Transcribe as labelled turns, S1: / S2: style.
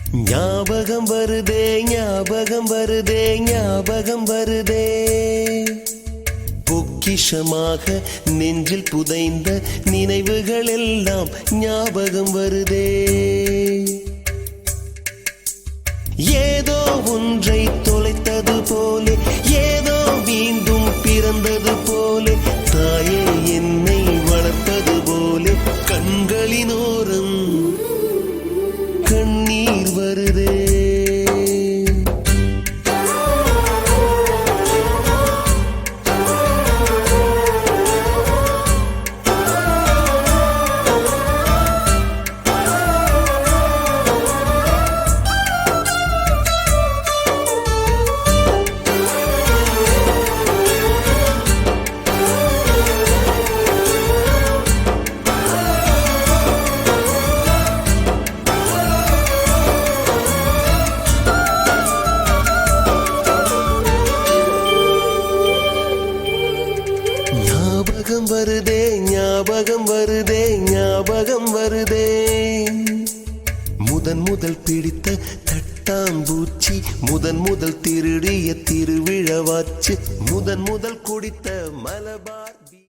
S1: ஞாபகம் வருதே ஞாபகம் வருதே ஞாபகம் வருதே பொக்கிஷமாக நெஞ்சில் புதைந்த நினைவுகள் எல்லாம் ஞாபகம் வருதே ஏதோ ஒன்றை தொலைத்தது போலே ஏதோ மீண்டும் பிறந்தது போலே தாயே என்னை வளர்த்தது போலே கண்களினோரம் கண்ணீர் வருதே ஞாபகம் வருதே ஞாபகம் வருதே ஞாபகம் வருதே முதல் பிடித்த தட்டாம்பூச்சி முதல் திருடிய திருவிழவாச்சு முதல் குடித்த மலபார்